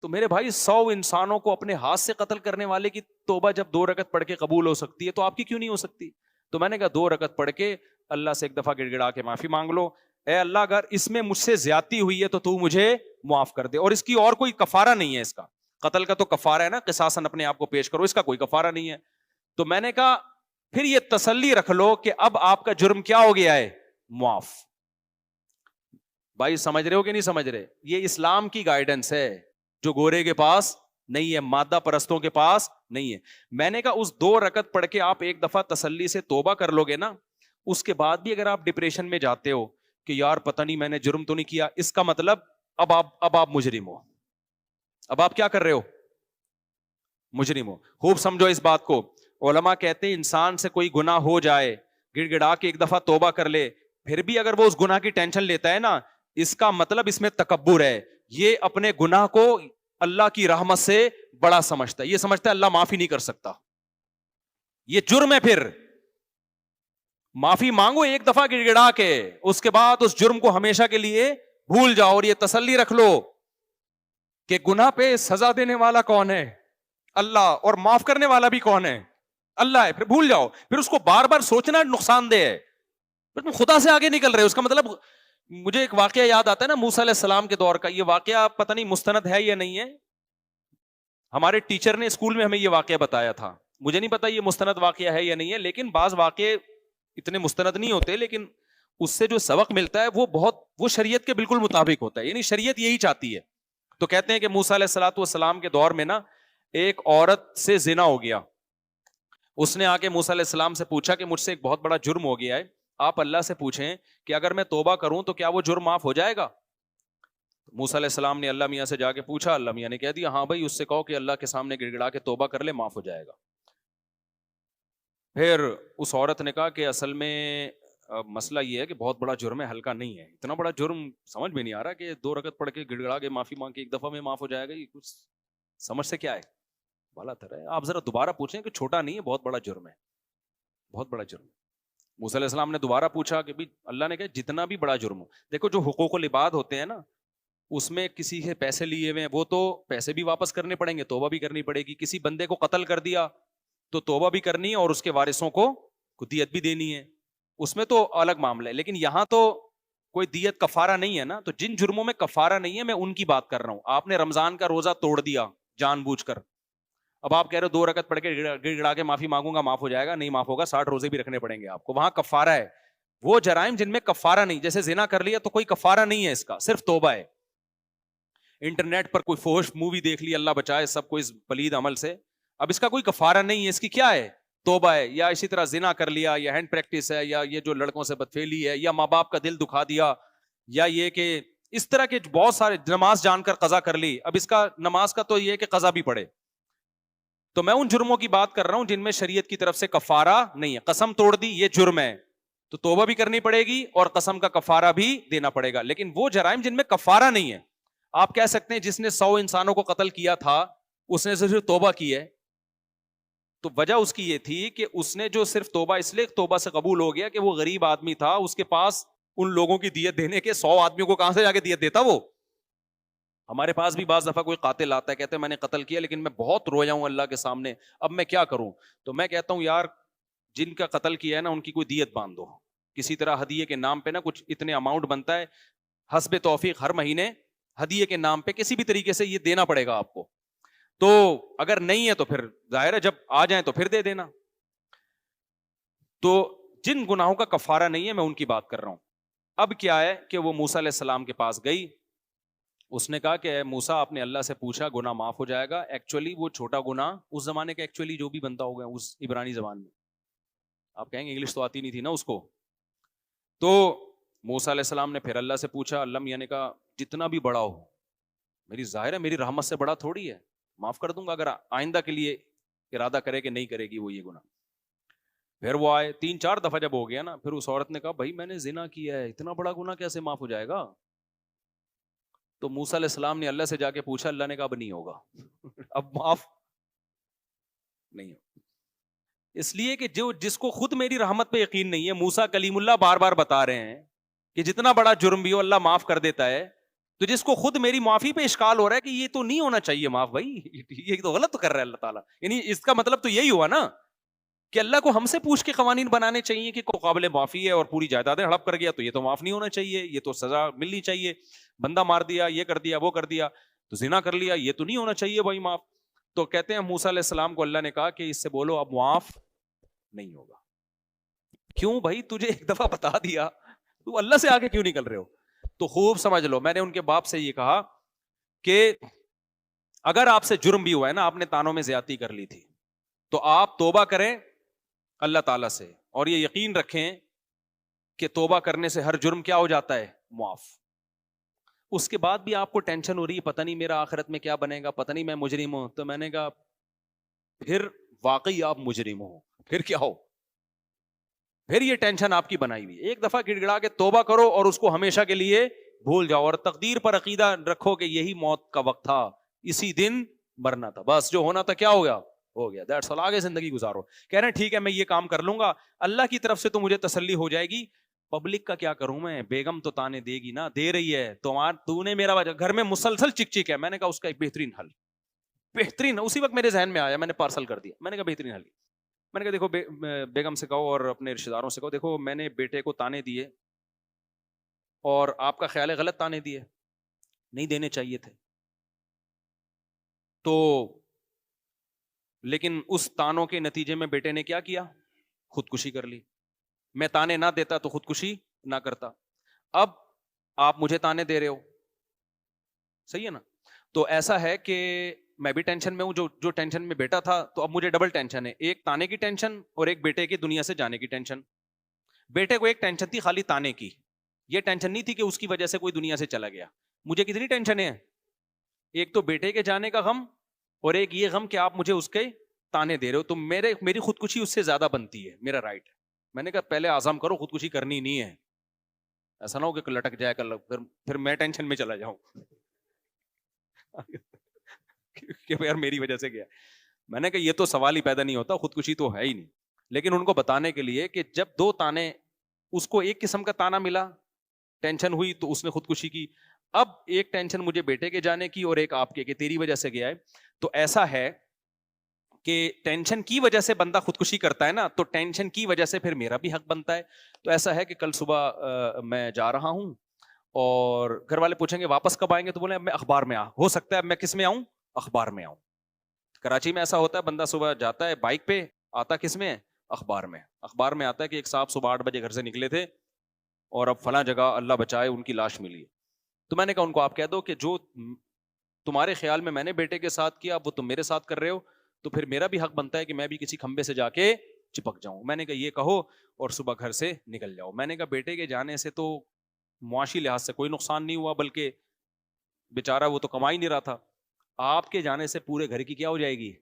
تو میرے بھائی 100 انسانوں کو اپنے ہاتھ سے قتل کرنے والے کی توبہ جب 2 رکعت پڑھ کے قبول ہو سکتی ہے تو آپ کی کیوں نہیں ہو سکتی؟ تو میں نے کہا 2 رکعت پڑھ کے اللہ سے ایک دفعہ گڑ گڑا کے معافی مانگ لو، اے اللہ اگر اس میں مجھ سے زیادتی ہوئی ہے تو مجھے معاف کر دے، اور اس کی اور کوئی کفارہ نہیں ہے، اس کا قتل کا تو کفارہ ہے نا، قصاصاً اپنے آپ کو پیش کرو، اس کا کوئی کفارہ نہیں ہے۔ تو میں نے کہا پھر یہ تسلی رکھ لو کہ اب آپ کا جرم کیا ہو گیا ہے؟ معاف۔ بھائی سمجھ رہے ہو کہ نہیں سمجھ رہے؟ یہ اسلام کی گائیڈنس ہے جو گورے کے پاس نہیں ہے، مادہ پرستوں کے پاس نہیں ہے۔ میں نے کہا اس 2 رکعت پڑھ کے آپ ایک دفعہ تسلی سے توبہ کر لو گے نا، اس کے بعد بھی اگر آپ ڈپریشن میں جاتے ہو کہ یار پتہ نہیں میں نے جرم تو نہیں کیا، اس کا مطلب اب آپ مجرم ہو، اب آپ کیا کر رہے ہو؟ مجرم ہو۔ خوب سمجھو اس بات کو، علماء کہتے ہیں انسان سے کوئی گناہ ہو جائے، گڑ گڑا کے ایک دفعہ توبہ کر لے، پھر بھی اگر وہ اس گناہ کی ٹینشن لیتا ہے نا، اس کا مطلب اس میں تکبر ہے، یہ اپنے گناہ کو اللہ کی رحمت سے بڑا سمجھتا ہے، یہ سمجھتا ہے اللہ معافی نہیں کر سکتا، یہ جرم ہے۔ پھر معافی مانگو ایک دفعہ گڑ گڑا کے، اس کے بعد اس جرم کو ہمیشہ کے لیے بھول جاؤ، اور یہ تسلی رکھ لو کہ گناہ پہ سزا دینے والا کون ہے؟ اللہ، اور معاف کرنے والا بھی کون ہے؟ اللہ ہے۔ پھر بھول جاؤ، پھر اس کو بار بار سوچنا نقصان دہ ہے، پھر تم خدا سے آگے نکل رہے ہو۔ اس کا مطلب مجھے ایک واقعہ یاد آتا ہے نا موسیٰ علیہ السلام کے دور کا، یہ واقعہ پتہ نہیں مستند ہے یا نہیں ہے، ہمارے ٹیچر نے اسکول میں ہمیں یہ واقعہ بتایا تھا، مجھے نہیں پتا یہ مستند واقعہ ہے یا نہیں ہے، لیکن بعض واقعے اتنے مستند نہیں ہوتے، لیکن اس سے جو سبق ملتا ہے وہ شریعت کے بالکل مطابق ہوتا ہے، یعنی شریعت یہی چاہتی ہے۔ تو کہتے ہیں کہ موسیٰ علیہ السلام کے دور میں نا ایک عورت سے زنا ہو گیا، اس نے آ کے موسیٰ علیہ السلام سے پوچھا کہ مجھ سے ایک بہت بڑا جرم ہو گیا ہے، آپ اللہ سے پوچھیں کہ اگر میں توبہ کروں تو کیا وہ جرم معاف ہو جائے گا؟ موسیٰ علیہ السلام نے اللہ میاں سے جا کے پوچھا، اللہ میاں نے کہہ دیا ہاں بھائی اس سے کہو کہ اللہ کے سامنے گڑ گڑا کے توبہ کر لے، معاف ہو جائے گا۔ پھر اس عورت نے کہا کہ اصل میں مسئلہ یہ ہے کہ بہت بڑا جرم ہے، ہلکا نہیں ہے، اتنا بڑا جرم سمجھ میں نہیں آ رہا کہ 2 رکعت پڑھ کے گڑ گڑا کے معافی مانگ کے ایک دفعہ میں معاف ہو جائے گا، یہ کچھ سمجھ سے کیا ہے؟ بالا تر ہے، آپ ذرا دوبارہ پوچھیں کہ چھوٹا نہیں ہے، بہت بڑا جرم ہے، بہت بڑا جرم ہے۔ موسیٰ علیہ السلام نے دوبارہ پوچھا کہ بھی اللہ نے کہا جتنا بھی بڑا جرم ہو، دیکھو جو حقوق العباد ہوتے ہیں نا، اس میں کسی سے پیسے لیے ہوئے ہیں وہ تو پیسے بھی واپس کرنے پڑیں گے، توبہ بھی کرنی پڑے گی، کسی بندے کو قتل کر دیا تو توبہ بھی کرنی ہے اور اس کے وارثوں کو دیت بھی دینی ہے، اس میں تو الگ معاملہ ہے، لیکن یہاں تو کوئی دیت کفارہ نہیں ہے نا، تو جن جرموں میں کفارہ نہیں ہے میں ان کی بات کر رہا ہوں۔ آپ نے رمضان کا روزہ توڑ دیا جان بوجھ کر، اب آپ کہہ رہے ہو 2 رکعت پڑھ کے گڑ گڑا کے معافی مانگوں گا معاف ہو جائے گا، نہیں معاف ہوگا، 60 روزے بھی رکھنے پڑیں گے آپ کو، وہاں کفارہ ہے۔ وہ جرائم جن میں کفارہ نہیں، جیسے زنا کر لیا تو کوئی کفارہ نہیں ہے اس کا، صرف توبہ ہے۔ انٹرنیٹ پر کوئی فحش مووی دیکھ لی، اللہ بچائے سب کو اس پلید عمل سے، اب اس کا کوئی کفارہ نہیں ہے، اس کی کیا ہے؟ توبہ ہے۔ یا اسی طرح زنا کر لیا، یا ہینڈ پریکٹس ہے، یا یہ جو لڑکوں سے بدفعلی ہے، یا ماں باپ کا دل دکھا دیا، یا یہ کہ اس طرح کے بہت سارے، نماز جان کر قضا کر لی، اب اس کا نماز کا تو یہ ہے کہ قضا بھی پڑے۔ تو میں ان جرموں کی بات کر رہا ہوں جن میں شریعت کی طرف سے کفارہ نہیں ہے۔ قسم توڑ دی یہ جرم ہے تو توبہ بھی کرنی پڑے گی اور قسم کا کفارہ بھی دینا پڑے گا، لیکن وہ جرائم جن میں کفارہ نہیں ہے، آپ کہہ سکتے ہیں جس نے 100 انسانوں کو قتل کیا تھا اس نے صرف توبہ کی ہے، تو وجہ اس کی یہ تھی کہ اس نے جو صرف توبہ اس لیے توبہ سے قبول ہو گیا کہ وہ غریب آدمی تھا، اس کے پاس ان لوگوں کی دیت دینے کے 100 آدمیوں کو کہاں سے جا کے دیت دیتا وہ؟ ہمارے پاس بھی بعض دفعہ کوئی قاتل آتا ہے، کہتے ہیں میں نے قتل کیا لیکن میں بہت رویا ہوں اللہ کے سامنے، اب میں کیا کروں؟ تو میں کہتا ہوں یار جن کا قتل کیا ہے نا ان کی کوئی دیت باندھ دو، کسی طرح ہدیے کے نام پہ نا کچھ اتنے اماؤنٹ بنتا ہے، حسب توفیق ہر مہینے ہدیے کے نام پہ کسی بھی طریقے سے یہ دینا پڑے گا آپ کو، تو اگر نہیں ہے تو پھر ظاہر ہے جب آ جائیں تو پھر دے دینا۔ تو جن گناہوں کا کفارہ نہیں ہے میں ان کی بات کر رہا ہوں۔ اب کیا ہے کہ وہ موسیٰ علیہ السلام کے پاس گئی، اس نے کہا کہ اے موسیٰ آپ نے اللہ سے پوچھا گناہ معاف ہو جائے گا، ایکچولی وہ چھوٹا گناہ اس زمانے کا ایکچولی جو بھی بنتا ہوگا اس عبرانی زبان میں، آپ کہیں گے انگلش تو آتی نہیں تھی نا اس کو، تو موسیٰ علیہ السلام نے پھر اللہ سے پوچھا، اللہ میاں نے کہا جتنا بھی بڑا ہو، میری ظاہر ہے میری رحمت سے بڑا تھوڑی ہے، معاف کر دوں گا اگر آئندہ کے لیے ارادہ کرے کہ نہیں کرے گی وہ یہ گناہ۔ پھر وہ آئے 3-4 دفعہ جب ہو گیا نا، پھر اس عورت نے کہا بھائی میں نے زنا کیا ہے، اتنا بڑا گناہ کیسے معاف ہو جائے گا؟ تو موسیٰ علیہ السلام نے اللہ سے جا کے پوچھا، اللہ نے کہا اب نہیں ہوگا اب معاف نہیں ہوگا، اس لیے کہ جو جس کو خود میری رحمت پہ یقین نہیں ہے، موسیٰ کلیم اللہ بار بار بتا رہے ہیں کہ جتنا بڑا جرم بھی ہو اللہ معاف کر دیتا ہے، تو جس کو خود میری معافی پہ اشکال ہو رہا ہے کہ یہ تو نہیں ہونا چاہیے معاف بھائی، یہ تو غلط کر رہا ہے اللہ تعالیٰ، یعنی اس کا مطلب تو یہی ہوا نا کہ اللہ کو ہم سے پوچھ کے قوانین بنانے چاہیے کہ کوئی قابل معافی ہے اور پوری جائیدادیں ہڑپ کر گیا تو یہ تو معاف نہیں ہونا چاہیے، یہ تو سزا ملنی چاہیے، بندہ مار دیا، یہ کر دیا، وہ کر دیا، تو زنا کر لیا، یہ تو نہیں ہونا چاہیے بھائی معاف. تو کہتے ہیں موسیٰ علیہ السلام کو اللہ نے کہا کہ اس سے بولو اب معاف نہیں ہوگا. کیوں بھائی؟ تجھے ایک دفعہ بتا دیا، تو اللہ سے آگے کیوں نکل رہے ہو؟ تو خوب سمجھ لو، میں نے ان کے باپ سے یہ کہا کہ اگر آپ سے جرم بھی ہوا ہے نا، آپ نے تانوں میں زیادتی کر لی تھی، تو آپ توبہ کریں اللہ تعالیٰ سے، اور یہ یقین رکھیں کہ توبہ کرنے سے ہر جرم کیا ہو جاتا ہے؟ معاف. اس کے بعد بھی آپ کو ٹینشن ہو رہی ہے پتہ نہیں میرا آخرت میں کیا بنے گا، پتہ نہیں میں مجرم ہوں، تو میں نے کہا پھر واقعی آپ مجرم ہو، پھر کیا ہو، پھر یہ ٹینشن آپ کی بنائی ہوئی. ایک دفعہ گڑ گڑا کے توبہ کرو اور اس کو ہمیشہ کے لیے بھول جاؤ، اور تقدیر پر عقیدہ رکھو کہ یہی موت کا وقت تھا، اسی دن مرنا تھا، بس جو ہونا تھا کیا ہو گیا، ہو گیا، دیٹس آل، آگے زندگی گزارو. کہہ رہے ہیں ٹھیک ہے میں یہ کام کر لوں گا، اللہ کی طرف سے تو مجھے تسلی ہو جائے گی، پبلک کا کیا کروں میں، بیگم تو تانے دے گی نا، دے رہی ہے، تو نے میرا گھر میں مسلسل چک چک ہے. میں نے کہا اس کا ایک بہترین حل، بہترین، اسی وقت میرے ذہن میں آیا، میں نے پارسل کر دیا. میں نے کہا بہترین حل، میں نے کہا دیکھو بیگم سے کہو اور اپنے رشتے داروں سے کہو، دیکھو میں نے بیٹے کو تانے دیے اور آپ کا خیال ہے غلط تانے دیے، نہیں دینے چاہیے تھے، تو لیکن اس تانوں کے نتیجے میں بیٹے نے کیا کیا؟ خودکشی کر لی. میں تانے نہ دیتا تو خودکشی نہ کرتا، اب آپ مجھے تانے دے رہے ہو، صحیح ہے نا؟ تو ایسا ہے کہ میں بھی ٹینشن میں ہوں، جو ٹینشن میں بیٹا تھا، تو اب مجھے ڈبل ٹینشن ہے، ایک تانے کی ٹینشن اور ایک بیٹے کی دنیا سے جانے کی ٹینشن. بیٹے کو ایک ٹینشن تھی خالی تانے کی، یہ ٹینشن نہیں تھی کہ اس کی وجہ سے کوئی دنیا سے چلا گیا. مجھے کتنی ٹینشن ہے، ایک تو بیٹے کے جانے کا غم اور ایک یہ غم کہ آپ مجھے اس کے تانے دے رہے ہو، تو میری خودکشی اس سے زیادہ بنتی ہے، میرا رائٹ ہے. میں نے کہا پہلے عزم کرو خودکشی کرنی نہیں ہے، ایسا نہ ہو کہ لٹک جائے کل، پھر میں ٹینشن میں چلا جاؤں کہ یار میری وجہ سے گیا. میں نے کہا یہ تو سوال ہی پیدا نہیں ہوتا، خودکشی تو ہے ہی نہیں. لیکن ان کو بتانے کے لیے کہ جب دو تانے، اس کو ایک قسم کا تانا ملا، ٹینشن ہوئی تو اس نے خودکشی کی، اب ایک ٹینشن مجھے بیٹے کے جانے کی اور ایک آپ کے کہ تیری وجہ سے گیا ہے. تو ایسا ہے کہ ٹینشن کی وجہ سے بندہ خودکشی کرتا ہے نا، تو ٹینشن کی وجہ سے پھر میرا بھی حق بنتا ہے. تو ایسا ہے کہ کل صبح میں جا رہا ہوں اور گھر والے پوچھیں گے واپس کب آئیں گے، تو بولے میں اخبار میں ہو سکتا ہے میں کس میں آؤں، اخبار میں آؤں. کراچی میں ایسا ہوتا ہے بندہ صبح جاتا ہے بائک پہ، آتا کس میں ہے، اخبار میں. اخبار میں آتا ہے کہ ایک صاحب صبح 8 بجے گھر سے نکلے تھے اور اب فلاں جگہ اللہ بچائے ان کی لاش ملی ہے. تو میں نے کہا ان کو آپ کہہ دو کہ جو تمہارے خیال میں نے بیٹے کے ساتھ کیا وہ تم میرے ساتھ کر رہے ہو، تو پھر میرا بھی حق بنتا ہے کہ میں بھی کسی کھمبے سے جا کے چپک جاؤں. میں نے کہا یہ کہو اور صبح گھر سے نکل جاؤ. میں نے کہا بیٹے کے جانے سے تو معاشی لحاظ سے کوئی نقصان نہیں ہوا، بلکہ بیچارہ وہ تو کما ہی نہیں رہا تھا. آپ کے جانے سے پورے گھر کی کیا ہو جائے گی،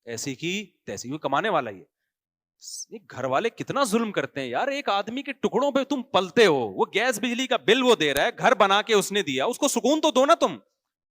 ایسی کی تیسی، وہ کمانے والا ہی ہے. گھر والے کتنا ظلم کرتے ہیں یار، ایک آدمی کے ٹکڑوں پہ تم پلتے ہو، وہ گیس بجلی کا بل وہ دے رہا ہے، گھر بنا کے اس نے دیا، اس کو سکون تو دو نا تم.